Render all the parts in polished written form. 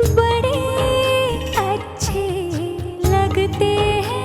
बड़े अच्छे लगते हैं।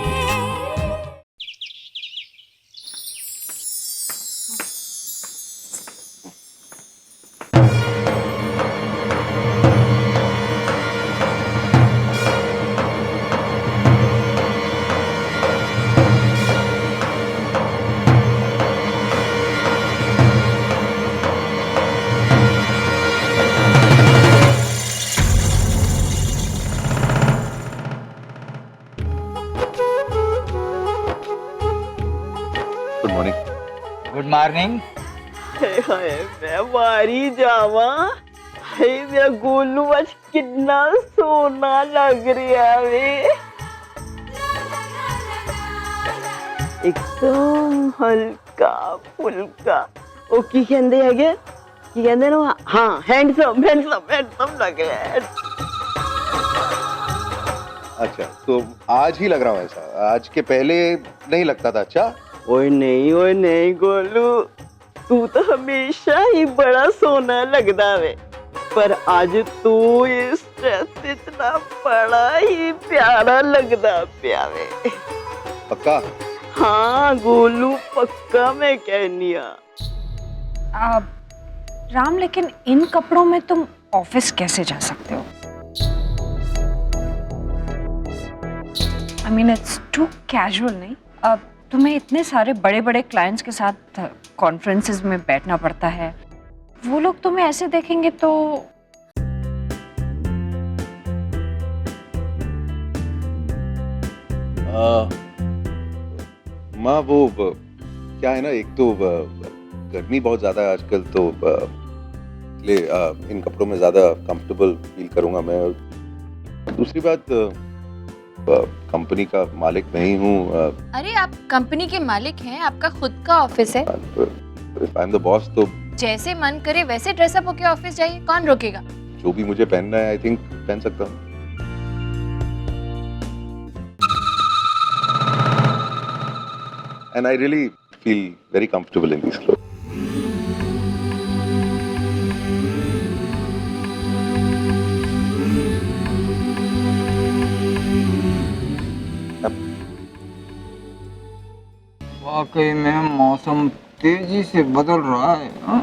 Good morning. Good morning. Hi मैं मारी जावा। हाय मेरा गोलू आज कितना सोना लग रहा है। एकदम हल्का फुल्का। ओ की कहंदे हैगे की कहंदे ना, हाँ हैंडसम हैंडसम हैंडसम लग रहा है। अच्छा तो आज ही लग रहा हूँ ऐसा, आज के पहले नहीं लगता था। अच्छा ओए नहीं गोलू, तू तो हमेशा ही बड़ा सोना लगदा वे, पर आज तू इस ड्रेस इतना बड़ा ही प्यारा लगदा पिया वे। पक्का? हाँ गोलू पक्का मैं कहनी आ, राम लेकिन इन कपड़ों में तुम ऑफिस कैसे जा सकते हो? I mean it's too casual नहीं? अब तुम्हें इतने सारे बड़े बड़े क्लाइंट्स के साथ कॉन्फ्रेंसेस में बैठना पड़ता है, वो लोग तुम्हें ऐसे देखेंगे तो माँ वो क्या है ना, एक तो गर्मी बहुत ज्यादा है आजकल, तो इसलिए इन कपड़ों में ज्यादा कंफर्टेबल फील करूंगा मैं। दूसरी बात, कंपनी का मालिक मैं ही हूँ। अरे आप कंपनी के मालिक हैं, आपका खुद का ऑफिस है। आई एम द बॉस, तो जैसे मन करे वैसे ड्रेसअप होके ऑफिस जाइए, कौन रोकेगा? जो भी मुझे पहनना है आई थिंक पहन सकता हूँ। And I really feel very comfortable in these clothes. वाकई में मौसम तेजी से बदल रहा है। हाँ?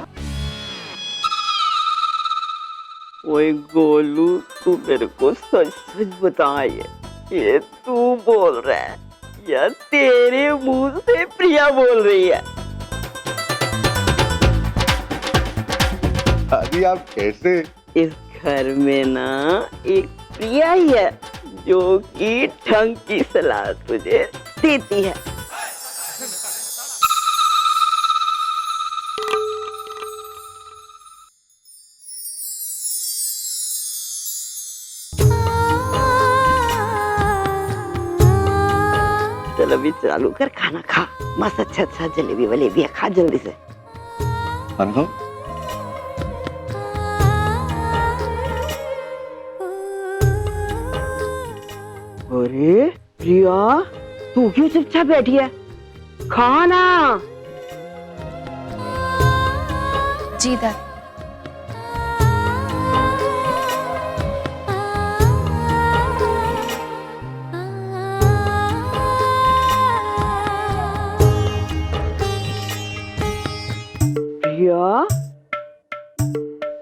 ओए गोलू तू मेरे को सच सच बता, ये तू बोल रहा है या तेरे मुंह से प्रिया बोल रही है? दादी आप कैसे? इस घर में ना एक प्रिया ही है जो कि ढंग की सलाह तुझे देती है। चल अभी चालू कर, खाना खा, मस्त अच्छा अच्छा जलेबी वलेबी खा जल्दी से। खाना खाओ। अरे प्रिया तू क्यों चुपचाप बैठी है? खाना। जी दादी। प्रिया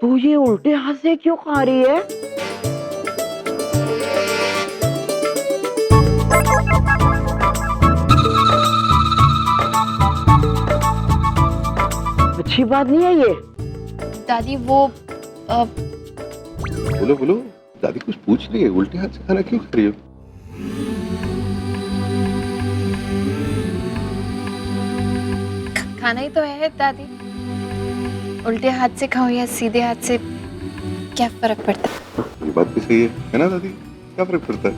तू ये उल्टे हाथ से क्यों खा रही है? अच्छी बात नहीं है ये। दादी वो बोलो बोलो, दादी कुछ पूछ रही है, उल्टे हाथ से खाना क्यों खा रही हो? खाना ही तो है दादी, उल्टे हाथ से खाओ या सीधे हाथ से क्या फर्क पड़ता है? ये बात भी सही है ना दादी, क्या फर्क पड़ता है?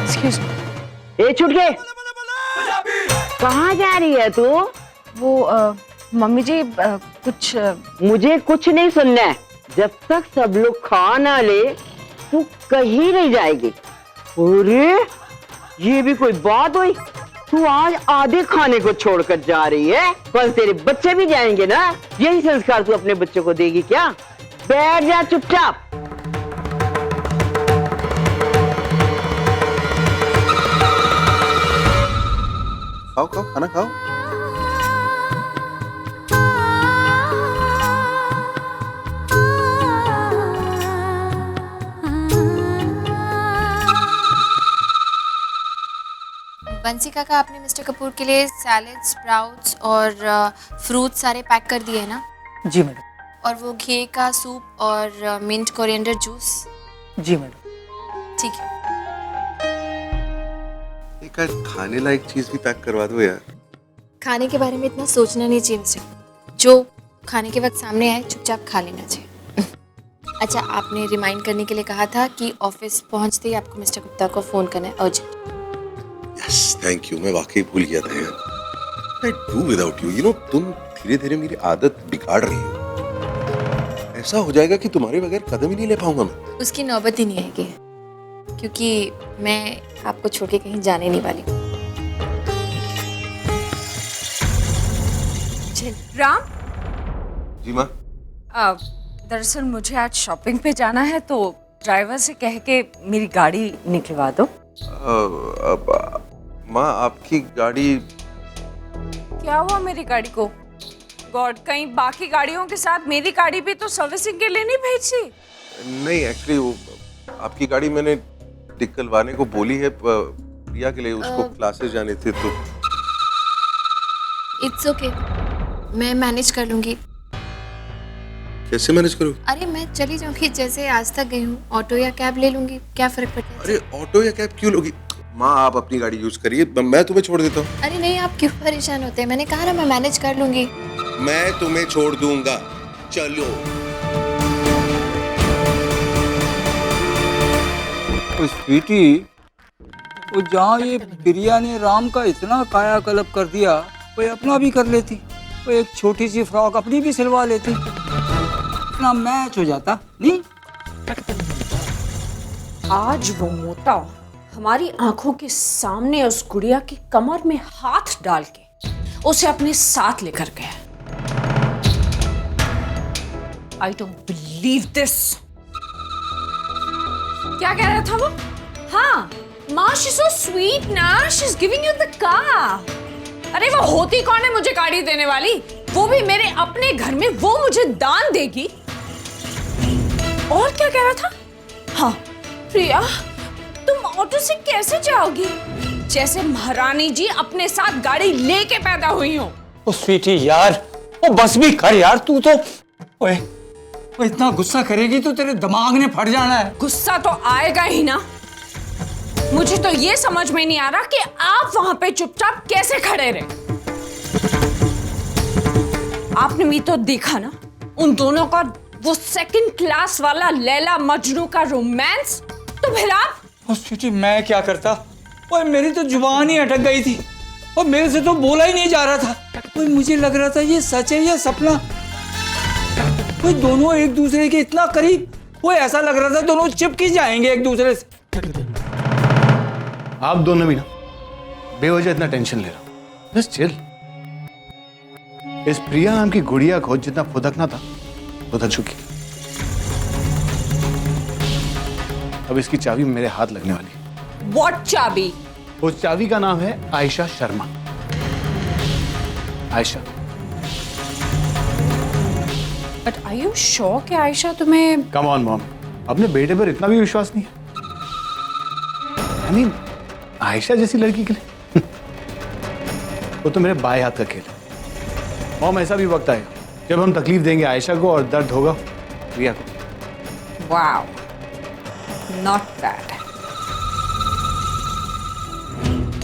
Excuse me. ए छुटके, कहाँ जा रही है तू? वो मम्मी जी कुछ मुझे कुछ नहीं सुनना है। जब तक सब लोग खा ना ले तू कहीं नहीं जाएगी। अरे ये भी कोई बात हुई? तू आज आधे खाने को छोड़कर जा रही है, कल तेरे बच्चे भी जाएंगे ना। यही संस्कार तू अपने बच्चों को देगी क्या? बैठ जा चुपचाप। खाओ खाओ, खाना खाओ। बंसी काका, आपने मिस्टर कपूर के लिए सैलेड, स्प्राउट्स और फ्रूट सारे पैक कर दिए हैं ना? जी मैडम। और वो घी का सूप और मिंट कोरिएंडर जूस? जी मैडम। ठीक है। एक आज खाने लायक चीज भी पैक करवा दो यार। खाने के बारे में इतना सोचना नहीं चाहिए मुझे, जो खाने के वक्त सामने आए चुपचाप खा लेना चाहिए। अच्छा, आपने रिमाइंड करने के लिए कहा था कि ऑफिस पहुंचते ही आपको मिस्टर गुप्ता को फोन करना है अर्जेंट। Yes, thank you. मैं वाकई भूल गया था यार। I do without you. You know, तुम धीरे धीरे मेरी आदत बिगाड़ रही हो। ऐसा हो जाएगा कि तुम्हारे बगैर कदम ही नहीं ले पाऊंगा मैं। उसकी नौबत ही नहीं आएगी, क्योंकि मैं आपको छोड़ के कहीं जाने नहीं वाली हूँ। राम, जी माँ। दरअसल मुझे आज शॉपिंग पे जाना है, तो ड्राइवर से कह के मेरी गाड़ी निकलवा दो। माँ, आपकी गाड़ी? क्या हुआ मेरी गाड़ी को? गॉड, कहीं बाकी गाड़ियों के साथ मेरी गाड़ी भी तो सर्विसिंग के लिए नहीं भेजी? नहीं, एक्चुअली वो आपकी गाड़ी मैंने निकलवाने को बोली है प्रिया के लिए। उसको क्लासेस जाने थे तो। इट्स ओके, मैं मैनेज कर लूंगी। कैसे मैनेज करूँ? अरे मैं चली जाऊंगी, जैसे आज तक गई हूँ। ऑटो या कैब ले लूंगी, क्या फर्क पड़ता है? अरे ऑटो या कैब क्यों लोगी? माँ, आप अपनी गाड़ी यूज करिए, मैं तुम्हें छोड़ देता हूँ। अरे नहीं, आप क्यों परेशान होते हैं? मैंने कहा ना मैं मैनेज कर लूंगी। मैं तुम्हें छोड़ दूंगा, चलो। ओ स्वीटी, वो जहाँ ये प्रिया ने राम का इतना कायाकल्प कर दिया, वो अपना भी कर लेती। वो एक छोटी सी फ्रॉक अपनी भी सिलवा लेती, इतना मैच हो जाता नहीं? आज वो मोटा हमारी आंखों के सामने उस गुड़िया की कमर में हाथ डाल के उसे अपने साथ लेकर गया। I don't believe this. क्या कह रहा था वो? हाँ, माँ, she's so sweet ना, she's giving you the car. अरे वो होती कौन है मुझे गाड़ी देने वाली? वो भी मेरे अपने घर में, वो मुझे दान देगी। और क्या कह रहा था? हाँ, प्रिया, तुम ऑटो से कैसे जाओगी? जैसे महारानी जी अपने साथ गाड़ी लेके पैदा हुई हो। ओ स्वीटी यार, ओ बस भी कर यार, तू तो ओए, वो इतना गुस्सा करेगी तो तेरे दिमाग ने फट जाना है। गुस्सा तो आएगा ही ना। मुझे तो ये समझ में नहीं आ रहा कि आप वहां पे चुपचाप कैसे खड़े रहे। आपने भी तो देखा ना उन दोनों का वो सेकंड क्लास वाला लैला मजनू का रोमांस। तो फिर आप? ओ स्वीटी, मैं क्या करता? ओए मेरी तो जुबान ही अटक गई थी और मेरे से तो बोला ही नहीं जा रहा था। ओए मुझे लग रहा था ये सच है या सपना। ओए दोनों एक दूसरे के इतना करीब, वो ऐसा लग रहा था दोनों चिपकी जाएंगे एक दूसरे से। आप दोनों भी ना बेवजह इतना टेंशन ले रहा हूं। बस चिल। इस प्रिया नाम की गुड़िया को जितना फुदकना था फुदक चुकी। अब इसकी चाबी मेरे हाथ लगने वाली है। What चाबी? उस चाबी का नाम है Ayesha Sharma. Ayesha. But are you sure कि आयशा तुम्हें? कम ऑन मॉम, अपने बेटे पर इतना भी विश्वास नहीं है? I mean, आयशा जैसी लड़की के लिए वो तो मेरे बाएं हाथ का खेल है। मॉम, ऐसा भी वक्त आएगा जब हम तकलीफ देंगे आयशा को और दर्द होगा प्रिया को। Wow, not bad.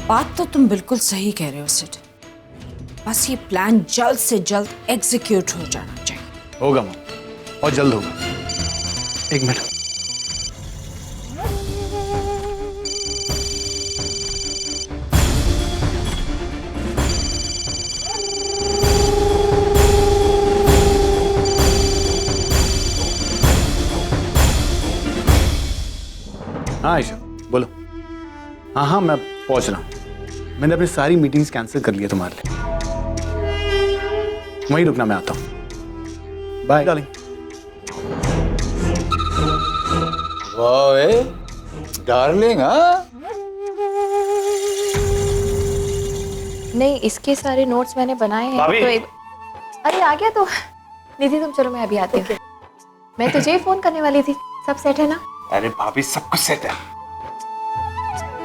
बात तो तुम बिल्कुल सही कह रहे हो सिड। बस ये प्लान जल्द से जल्द एग्जीक्यूट हो जाना चाहिए। होगा मॉम, और जल्द होगा। एक मिनट। हाँ आयशा, बोलो। हाँ हाँ, मैं पहुंच रहा हूँ। मैंने अपनी सारी मीटिंग्स कैंसिल कर ली है तुम्हारे लिए। वहीं रुकना, मैं आता हूँ। Bye darling. वाह डार्लिंग। हाँ नहीं, इसके सारे नोट्स मैंने बनाए हैं तो एक... अरे आ गया तो निधि तुम चलो, मैं अभी आती हूँ। मैं तुझे ही फोन करने वाली थी। सब सेट है ना? अरे भाभी सब कुछ सेट है।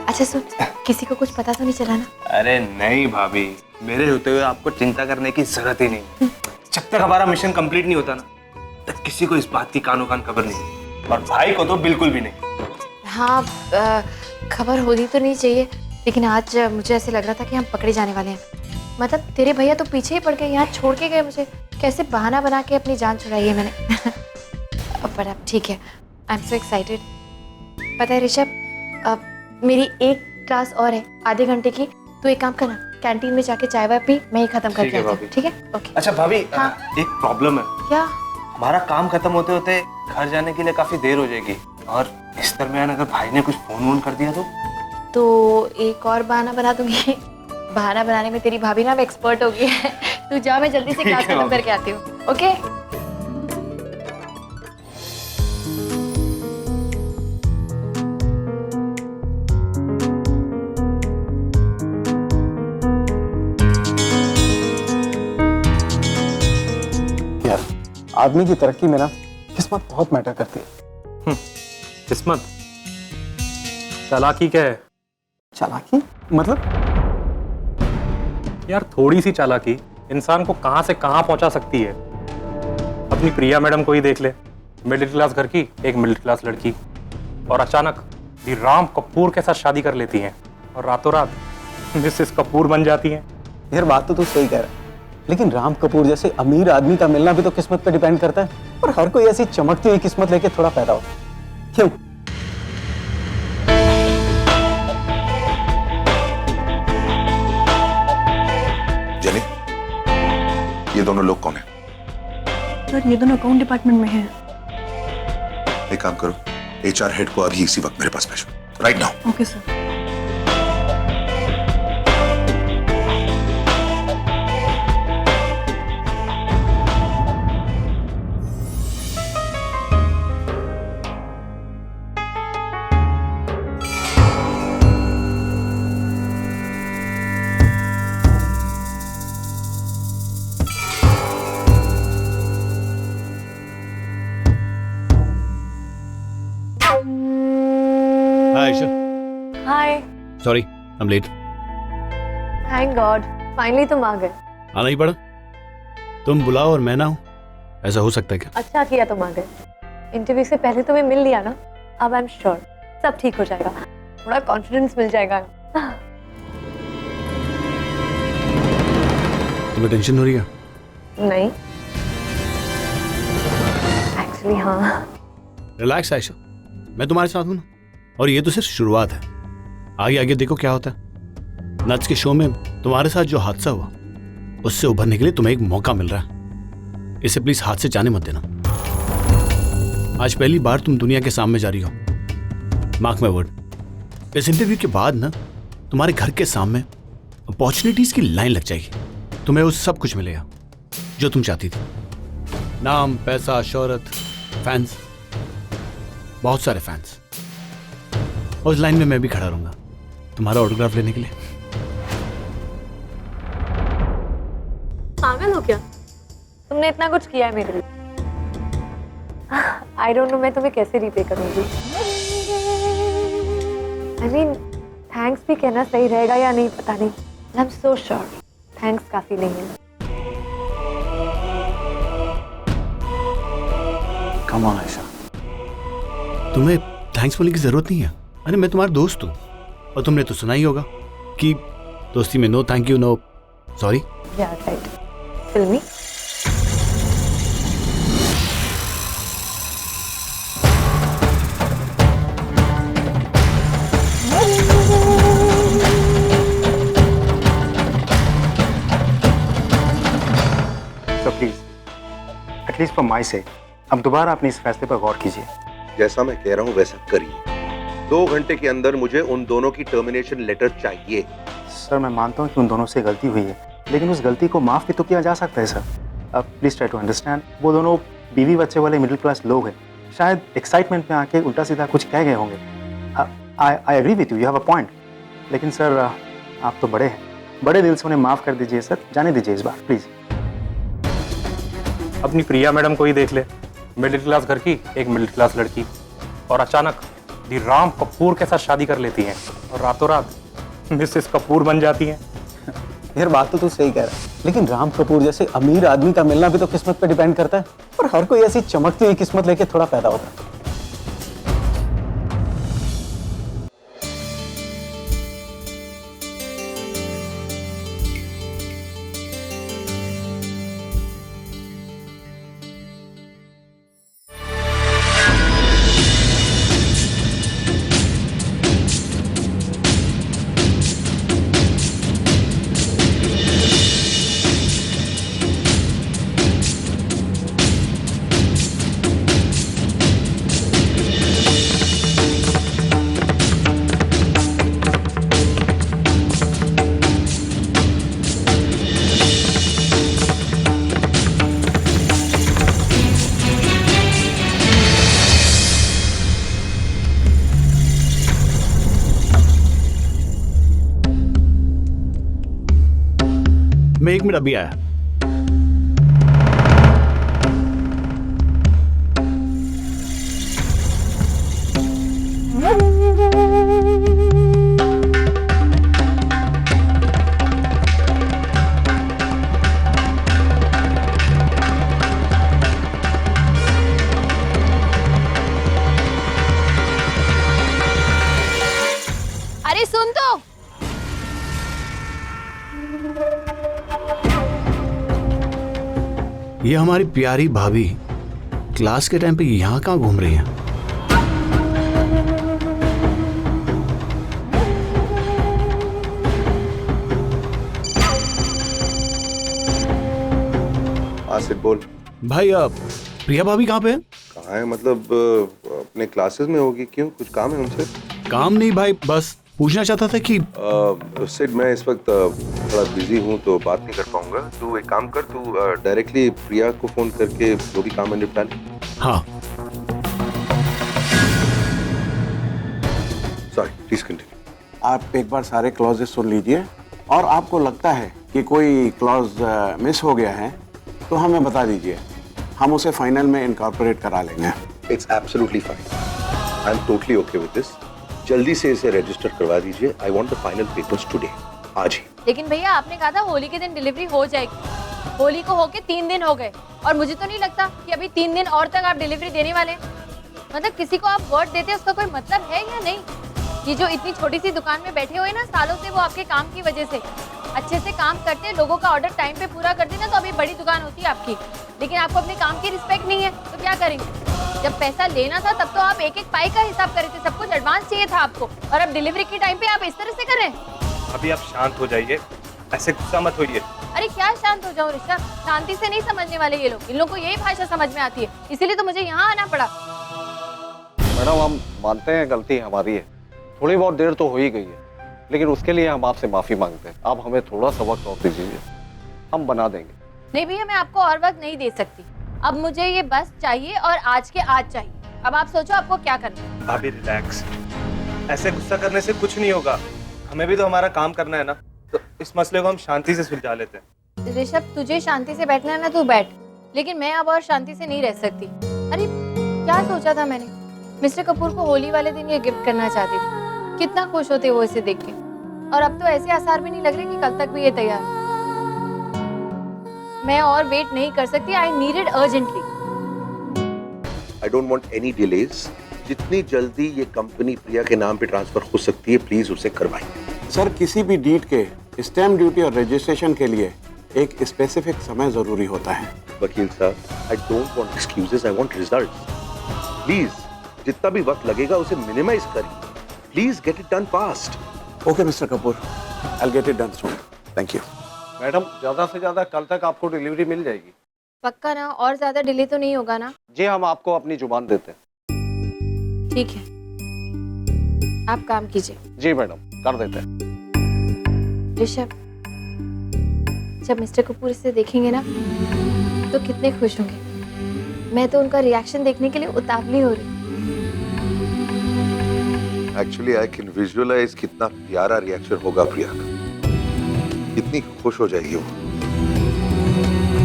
अच्छा सुन, किसी को कुछ पता तो नहीं चला ना? अरे नहीं भाभी, मेरे होते हुए आपको चिंता करने की जरूरत ही नहीं। जब तक हमारा मिशन कंप्लीट नहीं होता ना, तब किसी को इस बात की कानो कान खबर नहीं, और भाई को तो बिल्कुल भी नहीं। हाँ, खबर होनी तो नहीं चाहिए, लेकिन आज मुझे ऐसे लग रहा था कि हम पकड़े जाने वाले हैं। मतलब तेरे भैया तो पीछे ही पड़ गए, यहाँ छोड़ के गए मुझे। कैसे बहाना बना के अपनी जान छुड़ाई है मैंने। पर अब ठीक है, आई एम सो एक्साइटेड। पता है ऋषभ, अब मेरी एक क्लास और है आधे घंटे की। तू एक काम करना, कैंटीन में जाके चाय वाय पी, मैं ही खत्म करके आती हूँ। ठीक है? ओके। अच्छा भाभी, हाँ? एक प्रॉब्लम है। क्या? हमारा काम खत्म होते होते घर जाने के लिए काफी देर हो जाएगी, और इस दरमियान अगर भाई ने कुछ फोन वोन कर दिया तो एक और बहाना बना दूंगी। बहाना बनाने में तेरी भाभी ना एक्सपर्ट हो गई है। तू जा, मैं जल्दी से क्लास खत्म करके आती हूँ। ओके? यार, आदमी की तरक्की में ना किस्मत बहुत मैटर करती है। किस्मत? चालाकी क्या है? चालाकी मतलब? यार थोड़ी सी चालाकी इंसान को कहां से कहां पहुंचा सकती है। अपनी प्रिया मैडम को ही देख ले, मिडिल क्लास घर की एक मिडिल क्लास लड़की, और अचानक भी राम कपूर के साथ शादी कर लेती हैं, और रातों रात मिसेस कपूर बन जाती हैं। यार बात तो तू सही कह रहा है, लेकिन राम कपूर जैसे अमीर आदमी का मिलना भी तो किस्मत पे डिपेंड करता है, और हर कोई ऐसी चमकती हुई किस्मत लेके थोड़ा पैदा होता है। क्यों? जनी, ये दोनों लोग कौन है? सर ये दोनों अकाउंट डिपार्टमेंट में हैं। एक काम करो, HR हेड को अभी इसी वक्त मेरे पास भेजो, right now. Okay sir. Hi Ayesha. Hi. Sorry, I am late. Thank God, finally तुम आ गए। आना ही पड़ा। तुम बुलाओ और मैं ना हूं, ऐसा हो सकता है क्या? अच्छा किया तुम आ गए। इंटरव्यू से पहले तुम्हें मिल लिया ना, अब आई एम श्योर सब ठीक हो जाएगा, थोड़ा कॉन्फिडेंस मिल जाएगा। तुम्हें टेंशन हो रही है? नहीं, एक्चुअली हाँ। रिलैक्स आयशा, मैं तुम्हारे साथ हूं ना, और ये तो सिर्फ शुरुआत है। आगे आगे देखो क्या होता है। नच के शो में तुम्हारे साथ जो हादसा हुआ, उससे उभरने के लिए तुम्हें एक मौका मिल रहा है। इसे प्लीज हाथ से जाने मत देना। आज पहली बार तुम दुनिया के सामने जा रही हो, मार्क माय वर्ड। इस इंटरव्यू के बाद ना तुम्हारे घर के सामने अपॉर्चुनिटीज की लाइन लग जाएगी। तुम्हें वो सब कुछ मिलेगा जो तुम चाहती थी। नाम, पैसा, शोहरत, फैंस, बहुत सारे फैंस। और उस लाइन में मैं भी खड़ा रहूंगा तुम्हारा ऑटोग्राफ लेने के लिए। पागल हो क्या? तुमने इतना कुछ किया है मेरे लिए। आई डोंट नो मैं तुम्हें कैसे रीपे करूंगी। आई मीन थैंक्स भी कहना सही रहेगा या नहीं पता नहीं। I am so sure thanks काफी नहीं है। कम ऑन आयशा, तुम्हें थैंक्स बोलने की जरूरत नहीं है। अरे मैं तुम्हारा दोस्त हूँ, और तुमने तो सुना ही होगा कि दोस्ती में no thank you, no sorry. या राइट, फिल्मी। तो please at least for my sake अब दोबारा अपने इस फैसले पर गौर कीजिए। जैसा मैं कह रहा हूँ वैसा करिए। 2 घंटे के अंदर मुझे उन दोनों की टर्मिनेशन लेटर चाहिए। सर मैं मानता हूँ कि उन दोनों से गलती हुई है, लेकिन उस गलती को माफ़ भी तो किया जा सकता है सर। अब प्लीज़ ट्राई टू अंडरस्टैंड, वो दोनों बीवी बच्चे वाले मिडिल क्लास लोग हैं, शायद एक्साइटमेंट में आके उल्टा सीधा कुछ कह गए होंगे। I agree with you have a point, लेकिन सर आप तो बड़े हैं, बड़े दिल से उन्हें माफ़ कर दीजिए सर, जाने दीजिए इस बार प्लीज़। अपनी प्रिया मैडम को ही देख ले, मिडिल क्लास घर की एक मिडिल क्लास लड़की, और अचानक दी राम कपूर के साथ शादी कर लेती हैं और रातों रात मिसेस कपूर बन जाती हैं। यार बात तो तू सही कह रहा है, लेकिन राम कपूर जैसे अमीर आदमी का मिलना भी तो किस्मत पे डिपेंड करता है, और हर कोई ऐसी चमकती हुई किस्मत लेके थोड़ा पैदा होता है। मैं 1 मिनट अभी आया। अरे सुन तो, ये हमारी प्यारी भाभी क्लास के टाइम पे यहाँ कहाँ घूम रही हैं? आसिफ बोल। भाई प्रिया भाभी कहाँ पे है? कहाँ है मतलब अपने क्लासेस में होगी। क्यों, कुछ काम है उनसे? काम नहीं भाई, बस पूछना चाहता था कि सिड मैं इस वक्त थोड़ा बिजी हूँ तो बात नहीं कर पाऊंगा। तू एक काम कर, तू डायरेक्टली प्रिया को फोन करके जो भी काम है निपटा ले। हाँ सॉरी, प्लीज कंटिन्यू। आप एक बार सारे क्लॉजेस सुन लीजिए, और आपको लगता है कि कोई क्लॉज मिस हो गया है तो हमें बता दीजिए, हम उसे फाइनल में इनकॉर्पोरेट करा लेंगे। It's absolutely fine, I am totally okay with this. जल्दी से इसे रजिस्टर करवा दीजिए। I want the final papers today, आज ही। लेकिन भैया आपने कहा था होली के दिन डिलीवरी हो जाएगी। होली को होके 3 दिन हो गए और मुझे तो नहीं लगता कि अभी 3 दिन और तक आप डिलीवरी देने वाले हैं। मतलब किसी को आप वर्ड देते हैं उसका कोई मतलब है या नहीं? ये जो इतनी छोटी सी दुकान में बैठे हुए ना सालों से, वो आपके काम की वजह से अच्छे से काम करते हैं, लोगों का ऑर्डर टाइम पे पूरा करते ना, तो अभी बड़ी दुकान होती है आपकी। लेकिन आपको अपने काम की रिस्पेक्ट नहीं है तो क्या करेंगे? जब पैसा लेना था तब तो आप एक एक पाई का हिसाब करे थे, सब कुछ एडवांस चाहिए था आपको, और अब डिलीवरी के टाइम पे आप इस तरह से कर रहे हैं। अभी आप शांत हो जाइए, ऐसे गुस्सा मत होइए। अरे क्या शांत हो जाऊं ऋषभ? शांति से नहीं समझने वाले ये लोग, इन लोगों को यही भाषा समझ में आती है, इसीलिए तो मुझे यहाँ आना पड़ा। मैडम हम मानते हैं गलती हमारी है, थोड़ी बहुत देर तो हो ही गई है, लेकिन उसके लिए हम आपसे माफी मांगते हैं। आप हमें थोड़ा सा वक्त और दीजिए, हम बना देंगे। नहीं भैया, मैं आपको और वक्त नहीं दे सकती। अब मुझे ये बस चाहिए और आज के आज चाहिए। अब आप सोचो आपको क्या करना है। भाभी रिलैक्स, ऐसे गुस्सा करने से कुछ नहीं होगा, हमें भी तो हमारा काम करना है ना, तो इस मसले को हम शांति से सुलझा लेते हैं। ऋषभ तुझे शांति से बैठना है ना, तू बैठ, लेकिन मैं अब और शांति से नहीं रह सकती। अरे क्या सोचा था मैंने, मिस्टर कपूर को होली वाले दिन ये गिफ्ट करना चाहती थी, कितना खुश होते वो इसे देख के, और अब तो ऐसे आसार भी नहीं लग रहे कि कल तक भी ये तैयार है। मैं और वेट नहीं कर सकती, I needed urgently. I don't want any delays. जितनी जल्दी ये कंपनी प्रिया के नाम पे ट्रांसफर हो सकती है, प्लीज उसे करवाइए। सर किसी भी डीड के स्टैम्प ड्यूटी और रजिस्ट्रेशन के लिए एक स्पेसिफिक समय जरूरी होता है। वकील साहब, I don't want excuses, I want results. Please जितना भी वक्त लगेगा उसे मिनिमाइज करिए। Please get it done fast. Okay mister Kapoor, I will get it done soon. Thank you. Madam ज्यादा से ज्यादा कल तक आपको डिलीवरी मिल जाएगी। पक्का ना? और ज्यादा डिले तो नहीं होगा ना? जी हम आपको अपनी जुबान देते हैं। ठीक है। आप काम कीजिए। जी मैडम, कर देते हैं। ऋषभ, जब मिस्टर कपूर इसे देखेंगे ना तो कितने खुश होंगे। मैं तो उनका रिएक्शन देखने के लिए उतावली हो रही। एक्चुअली आई कैन विजुअलाइज कितना प्यारा रिएक्शन होगा प्रियंका, कितनी खुश हो जाएगी वो।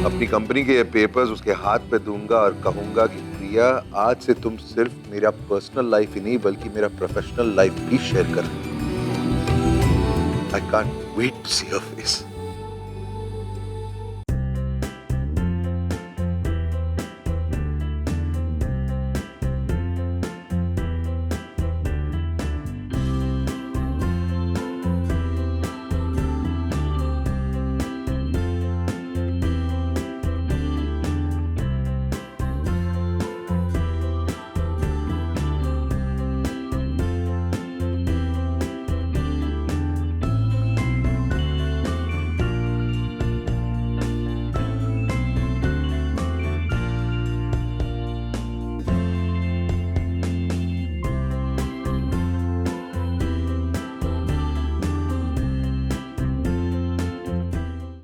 अपनी कंपनी के ये पेपर्स उसके हाथ पे दूंगा और कहूंगा कि प्रिया, आज से तुम सिर्फ मेरा पर्सनल लाइफ ही नहीं बल्कि मेरा प्रोफेशनल लाइफ भी शेयर कर। I can't wait to see your face.